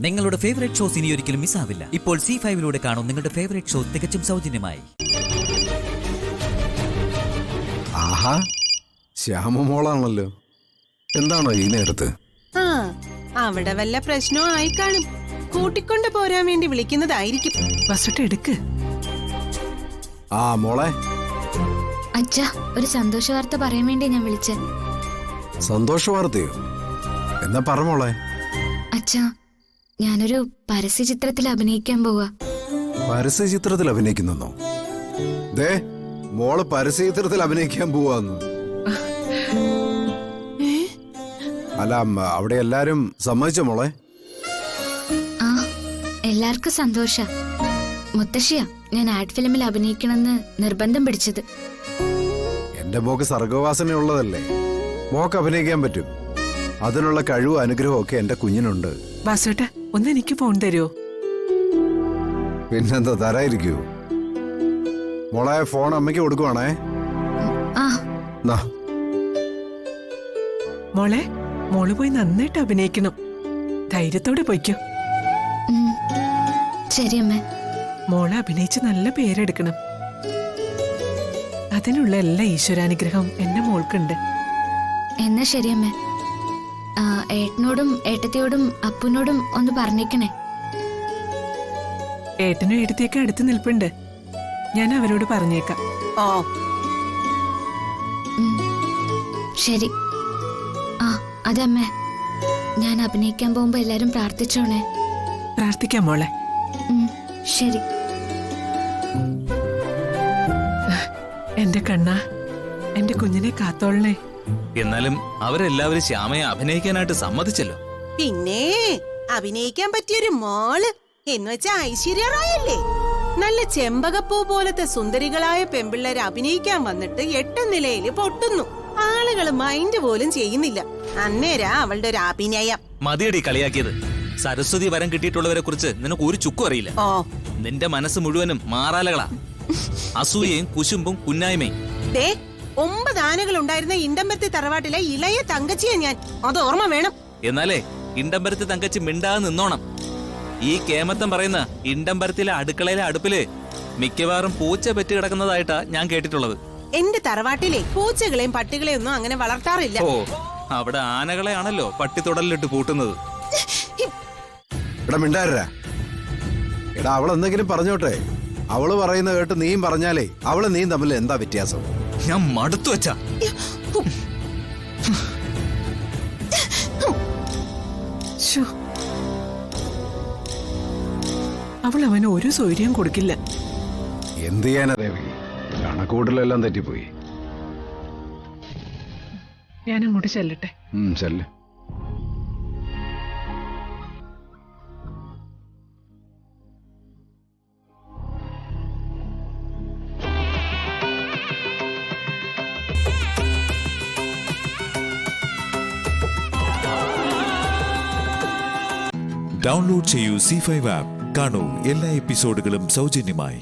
നിങ്ങളുടെ favourite shows ഇനി ഒരിക്കലും മിസ്സാവില്ല. ഇപ്പോൾ C5-ലൂടെ കാണും നിങ്ങളുടെ ഫേവറേറ്റ് ഷോ തികച്ചും സൗജന്യമായി. ആഹാ, ശ്യാമമോളാണല്ലോ. എന്താണോ ഈ നേരത്ത്? അവിടെ വല്ല പ്രശ്നവും ആയി കാണും. കൂട്ടിക്കൊണ്ട് പോരാൻ വേണ്ടി വിളിക്കുന്നതായിരിക്കും. ബസ്സോട്ട് എടുക്ക്. മോളെ. അച്ഛാ, ഒരു സന്തോഷ വാർത്ത പറയാൻ വേണ്ടി ഞാൻ വിളിച്ചേ. സന്തോഷ വാർത്തയോ? എന്നാ പറ മോളെ. അച്ഛാ, ഞാനൊരു പരസ്യ ചിത്രത്തിൽ അഭിനയിക്കാൻ പോവാ. പരസ്യ ചിത്രത്തിൽ അഭിനയിക്കുന്നോ? ദേ, മോള് പരസ്യ ചിത്രത്തിൽ അഭിനയിക്കാൻ പോവാന്ന്. അല്ല, അവിടെ എല്ലാരും സമ്മതിച്ചോ മോളെ? ആ, എല്ലാവർക്കും സന്തോഷ. മുത്തശ്ശിയാ ഞാൻ ആഡ് ഫിലിമിൽ അഭിനയിക്കണമെന്ന് നിർബന്ധം പിടിച്ചത്. എന്റെ മോക്ക് സർഗവാസന ഉള്ളതല്ലേ, മോക്ക് അഭിനയിക്കാൻ പറ്റും. അതിനുള്ള കഴിവും അനുഗ്രഹവും ഒക്കെ എന്റെ കുഞ്ഞിനുണ്ട്. ബസ്സോട്ട് ഒന്ന് എനിക്ക് ഫോൺ തരുമോ? പിന്നെന്താ, തരായിരിക്കൂ. മോളെ, ഫോൺ അമ്മയ്ക്ക് കൊടുക്കുവാണേ. മോളെ, മോള് പോയി നന്നായിട്ട് അഭിനയിക്കണം. ധൈര്യത്തോടെ പോയിക്കോ. ശരി അമ്മേ. മോളെ അഭിനയിച്ച് നല്ല പേരെടുക്കണം. അതിനുള്ള എല്ലാ ഈശ്വരാനുഗ്രഹവും എന്റെ മോൾക്കുണ്ട്. എന്നാ ശരി അമ്മേ. ഏട്ടനോടും ഏട്ടത്തിയോടും അപ്പുനോടും ഒന്ന് പറഞ്ഞേക്കണേ. ഏട്ടനും ഏട്ടത്തിയൊക്കെ അടുത്ത് നിൽപ്പുണ്ട്. ഞാൻ അവരോട് പറഞ്ഞേക്കാം. ശരി. അതമ്മേ, ഞാൻ അഭിനയിക്കാൻ പോകുമ്പോ എല്ലാരും പ്രാർത്ഥിച്ചോണേ. പ്രാർത്ഥിക്കാം മോളെ. ശരി. എന്റെ കണ്ണ, എന്റെ കുഞ്ഞിനെ കാത്തോളണേ. എന്നാലും അവരെല്ലാവരും ശ്യാമയെ അഭിനയിക്കാനായിട്ട് സമ്മതിച്ചല്ലോ. പിന്നെ അഭിനയിക്കാൻ പറ്റിയൊരു മോള് എന്ന് വെച്ചാ ഐശ്വര്യ റായല്ലേ. നല്ല ചെമ്പകപ്പൂ പോലത്തെ സുന്ദരികളായ പെമ്പിള്ളേരെ അഭിനയിക്കാൻ വന്നിട്ട് 8 നിലയില് പൊട്ടുന്നു. ആളുകള് മൈൻഡ് പോലും ചെയ്യുന്നില്ല. അന്നേരാ അവളുടെ ഒരു അഭിനയം. മതിയടി കളിയാക്കിയത്. സരസ്വതി വരം കിട്ടിയിട്ടുള്ളവരെ കുറിച്ച് നിനക്ക് ഒരു ചുക്കും അറിയില്ല. നിന്റെ മനസ്സ് മുഴുവനും മാറാലകളാ, അസൂയയും കുശുമ്പും കുന്നായ്മയും. 9 ആനകൾ ഉണ്ടായിരുന്ന ഇണ്ടമ്പരത്തി തറവാട്ടിലെ ഇളയ തങ്കച്ചിയെ ഞാൻ. അത് ഓർമ്മ വേണം. എന്നാലേ ഇണ്ടമ്പരത്തി തങ്കച്ചി മിണ്ടാതെ നിന്നോണം. ഈ കേമത്തം പറയുന്ന ഇണ്ടമ്പരത്തിലെ അടുക്കളയിലെ അടുപ്പില് മിക്കവാറും പൂച്ച പെറ്റ് കിടക്കുന്നതായിട്ടാ ഞാൻ കേട്ടിട്ടുള്ളത്. എന്റെ തറവാട്ടിലെ പൂച്ചകളെയും പട്ടികളെയും ഒന്നും അങ്ങനെ വളർത്താറില്ല. അവിടെ ആനകളെയാണല്ലോ പട്ടിത്തുടലിലിട്ട് പൂട്ടുന്നത്. എടാ, അവളെന്തെങ്കിലും പറഞ്ഞോട്ടെ. അവള് പറയുന്ന കേട്ട് നീയും പറഞ്ഞാലേ അവള് നീയും തമ്മിൽ എന്താ വ്യത്യാസം? ഞാൻ മടുത്തു വച്ചാ. അവൾ അവന് ഒരു സൗകര്യം കൊടുക്കില്ല. എന്ത് ചെയ്യാനാ ദേവി, കണക്കൂട്ടലെല്ലാം തെറ്റിപ്പോയി. ഞാൻ അങ്ങോട്ട് ചെല്ലട്ടെ. ചെല്ല്. ഡൗൺലോഡ് ചെയ്യൂ C5 ആപ്പ്. കാണൂ എല്ലാ എപ്പിസോഡുകളും സൗജന്യമായി.